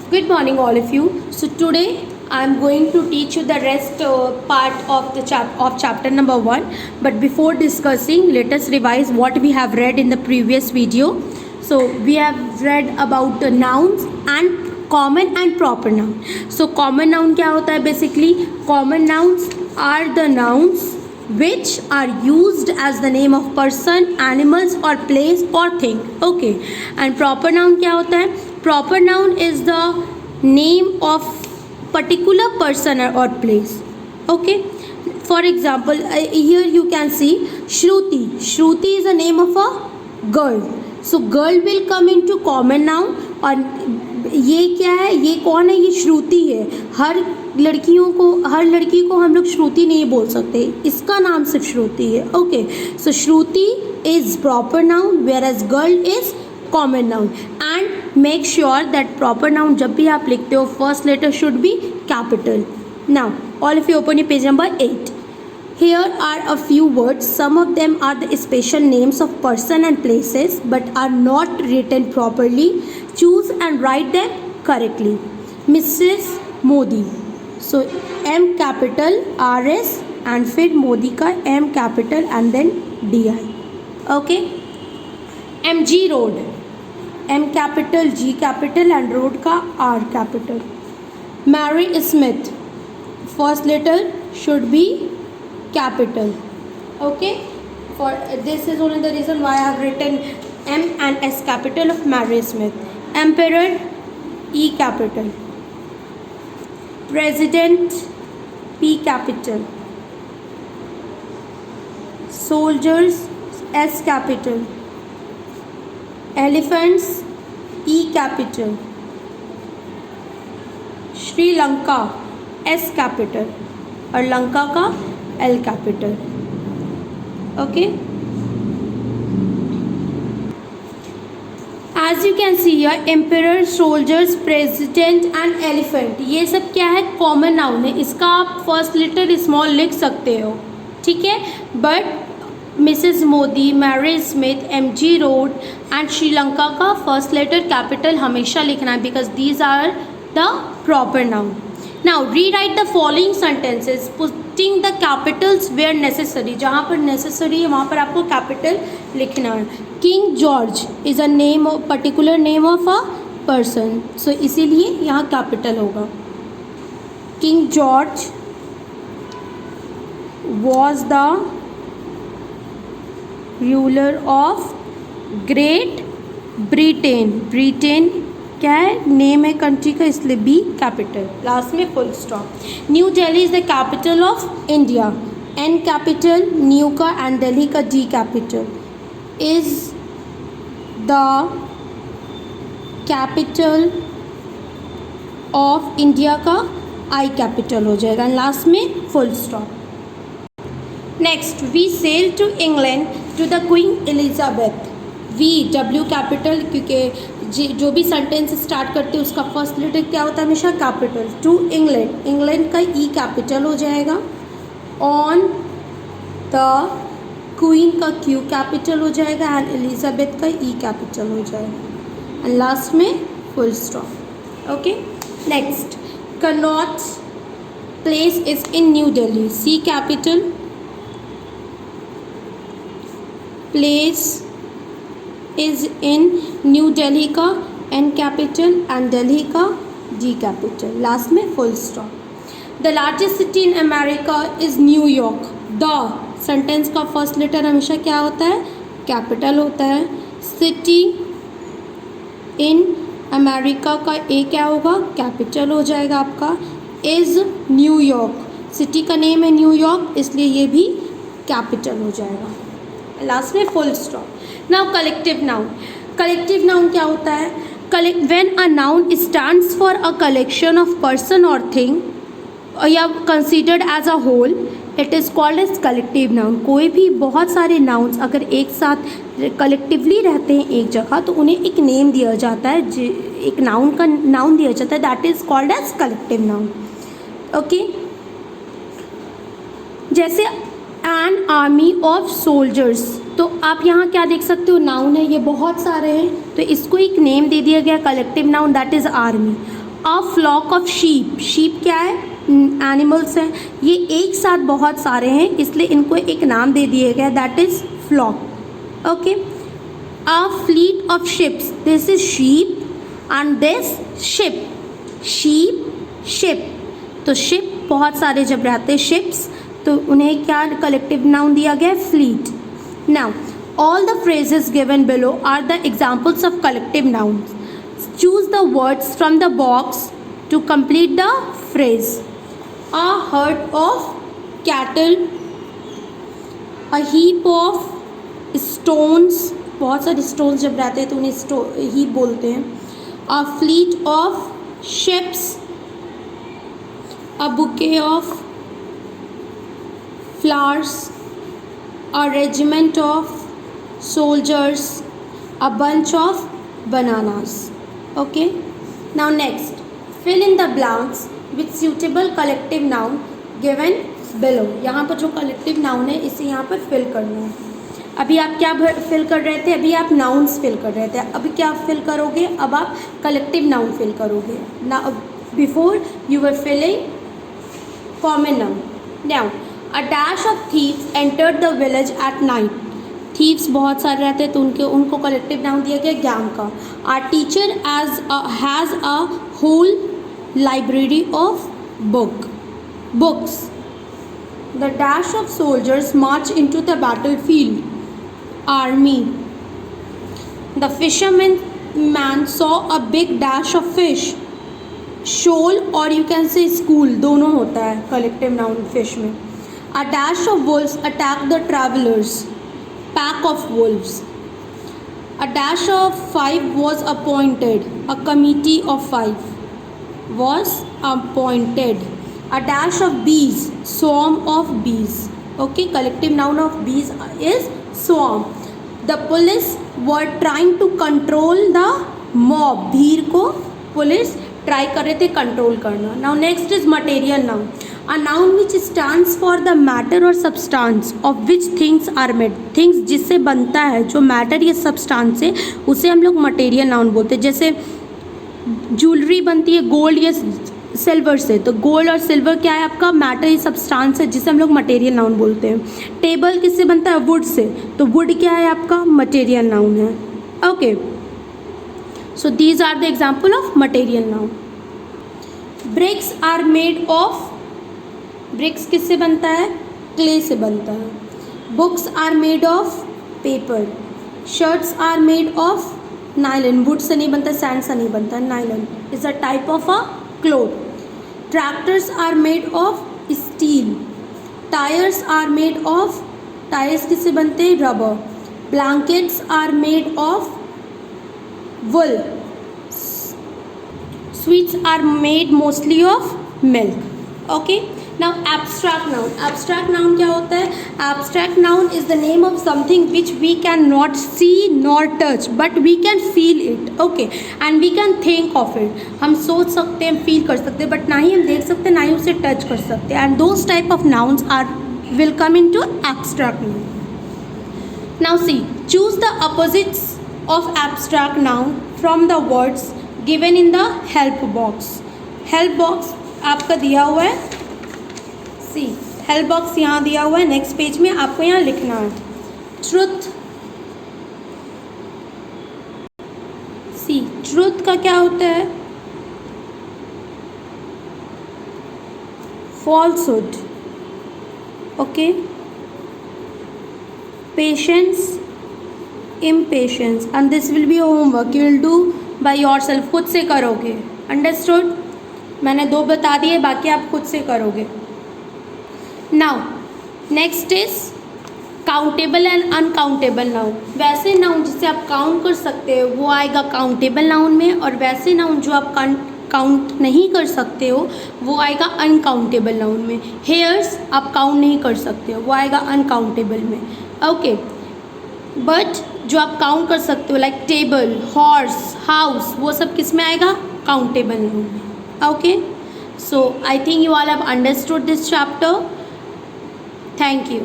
Good morning, all of you. So today I am going to teach you the rest part of the chapter number 1. But before discussing, let us revise what we have read in the previous video. So we have read about the nouns and common and proper noun. So common noun क्या होता है? Basically, common nouns are the nouns which are used as the name of person, animals or place or thing. Okay. And proper noun क्या होता है? Proper noun is the name of particular person or place. Okay. For example, here you can see Shruti. Shruti is the name of a girl. So girl will come into common noun. और ये क्या है? ये कौन है? ये श्रुति है. हर लड़की को हम लोग श्रुति नहीं बोल सकते. इसका नाम सिर्फ श्रुति है. Okay. So Shruti is proper noun whereas girl is common noun. And make sure that proper noun जब भी आप लिखते हो first letter should be capital. Now all of you open your page number 8. Here are a few words. Some of them are the special names of person and places but are not written properly. Choose and write them correctly. Mrs. Modi. So M capital R S and फिर मोदी का M capital and then D I. Okay. MG road. M capital G capital and road का R capital. Mary Smith. First letter should be capital. Okay. For this is only the reason why I have written M and S capital of Mary Smith. Emperor E capital. President P capital. Soldiers S capital. Elephants E capital. Sri Lanka S capital और लंका का L capital. Okay. As you can see here, emperor, soldiers, president and elephant. ये सब क्या है? Common noun है. इसका आप first letter small लिख सकते हो. ठीक है. But Mrs Modi, Mary Smith, MG road and Sri Lanka का फर्स्ट लेटर कैपिटल हमेशा लिखना है because these are the proper noun. Now rewrite the following sentences putting the capitals where necessary. जहाँ पर necessary है वहाँ पर आपको capital लिखना है. King George is a name of particular name of a person. So इसीलिए यहाँ capital होगा. King George was the ruler of Great Britain. Britain क्या है? नेम है कंट्री का इसलिए बी कैपिटल. लास्ट में full stop. New Delhi is the capital of India. N capital New का एंड दिल्ली का D capital. Is the capital of India का I capital हो जाएगा. लास्ट में full stop. Next we sail to England to the Queen Elizabeth. We W capital क्योंकि जो भी sentence start करते हैं उसका फर्स्ट लेटर क्या होता है? हमेशा कैपिटल. To England. इंग्लैंड का ई कैपिटल हो जाएगा. ऑन द क्वीन का क्यू कैपिटल हो जाएगा एंड एलिजाबेथ का ई कैपिटल हो जाएगा एंड लास्ट में full stop. Okay. Next Connaught Place is in New Delhi. C capital. Place is in New Delhi का एन कैपिटल एंड दिल्ली का डी कैपिटल. लास्ट में full stop. The largest city in America is New York. The sentence का first letter हमेशा क्या होता है? Capital होता है. सिटी इन अमेरिका का ए क्या होगा? कैपिटल हो जाएगा आपका. Is New York. सिटी का नेम है न्यूयॉर्क इसलिए ये भी कैपिटल हो जाएगा. लास्ट में full stop. Now collective noun. Collective noun क्या होता है? When a noun stands for a collection of person और थिंग या considered as a whole it is called as collective noun. कोई भी बहुत सारे नाउन्स अगर एक साथ कलेक्टिवली रहते हैं एक जगह तो उन्हें एक नेम दिया जाता है. एक नाउन का नाउन दिया जाता है that is called as collective noun. Okay. जैसे एन आर्मी ऑफ सोल्जर्स. तो आप यहाँ क्या देख सकते हो? नाउन है, ये बहुत सारे हैं तो इसको एक नेम दे दिया गया collective noun that is army. A flock of sheep, sheep क्या है, एनिमल्स हैं, ये एक साथ बहुत सारे हैं इसलिए इनको एक नाम दे दिया गया, that is flock. Okay, a fleet of ships, this is sheep and this ship, sheep ship, तो शिप बहुत सारे जब रहते हैं शिप्स तो उन्हें क्या कलेक्टिव नाउन दिया गया, fleet. Now all the phrases given below are the examples of collective nouns. Choose the words from the box to complete the phrase. A herd of cattle, a heap of stones, बहुत सारे stones जब रहते हैं तो उन्हें heap बोलते हैं, a fleet of ships, a bouquet of flowers, a regiment of soldiers, a bunch of bananas. Okay, now next fill in the blanks with suitable collective noun given below. यहाँ पर जो collective noun है इसे यहाँ पर fill करना है। अभी आप क्या fill कर रहे थे, अभी आप nouns fill कर रहे थे, अभी क्या fill करोगे, अब आप collective noun fill करोगे। Now before you were filling common noun. Now a dash of thieves entered the village at night. Thieves बहुत सारे रहते हैं तो उनको कलेक्टिव नाउन दिया गया ज्ञान का। Our teacher has a whole library of books. The dash of soldiers march into the battlefield, army. The fisherman saw a big dash of fish, shoal और यू कैन से स्कूल, दोनों होता है collective noun fish में। A dash of Wolves attack the travellers, pack of wolves. A dash of 5 was appointed, a committee of 5 was appointed. A dash of bees, swarm of bees. Okay, collective noun of bees is swarm. The police were trying to control the mob, भीड़ को police try कर रहे थे control करना। Now next is material noun, a noun which stands for the matter और substance of which things are made, things जिससे बनता है, जो मैटर या सब्सटेंस है उसे हम लोग मटेरियल नाउन बोलते हैं। जैसे ज्वेलरी बनती है गोल्ड या सिल्वर से, तो गोल्ड और सिल्वर क्या है आपका मैटर या सब्सटेंस है जिसे हम लोग मटेरियल नाउन बोलते हैं। टेबल किससे बनता है, वुड से, तो वुड क्या है आपका मटेरियल नाउन है। Okay, so these are the example of material noun. Bricks are made of, bricks किससे बनता है, clay से बनता है। Books are made of paper. Shirts are made of nylon, wood से नहीं बनता, sand से नहीं बनता, nylon is a type of a cloth. Tractors are made of steel. Tires are made of, tires किससे बनते हैं, rubber. Blankets are made of wool. Sweets are made mostly of milk. Okay, now abstract noun. Abstract noun क्या होता है, abstract noun is the name of something which we cannot see nor touch but we can feel it. Okay, and we can think of it. हम सोच सकते हैं, feel कर सकते हैं, but ना ही हम देख सकते हैं, ना ही उसे touch कर सकते हैं, and those type of nouns are will come into abstract noun. Now see, choose the opposites of abstract noun from the words given in the help box. Help box आपका दिया हुआ है, सी हेल्प बॉक्स यहाँ दिया हुआ है, next page में आपको यहाँ लिखना है ट्रुथ। सी ट्रुथ का क्या होता है, falsehood. Okay, patience, impatience, and this will be a homework you will do by yourself, खुद से करोगे। अंडरस्टूड, मैंने दो बता दिए, बाकी आप खुद से करोगे। Now next is countable and uncountable noun. वैसे नाउन जिसे आप काउंट कर सकते हो वो आएगा काउंटेबल नाउन में, और वैसे नाउन जो आप काउंट नहीं कर सकते हो वो आएगा अनकाउंटेबल नाउन में। हेयर्स आप काउंट नहीं कर सकते हो, वो आएगा अनकाउंटेबल में। ओके, बट जो आप काउंट कर सकते हो लाइक टेबल, हॉर्स, हाउस, वो सब किस में आएगा, काउंटेबल नाउन में। Okay, so I think you all have understood this chapter. Thank you.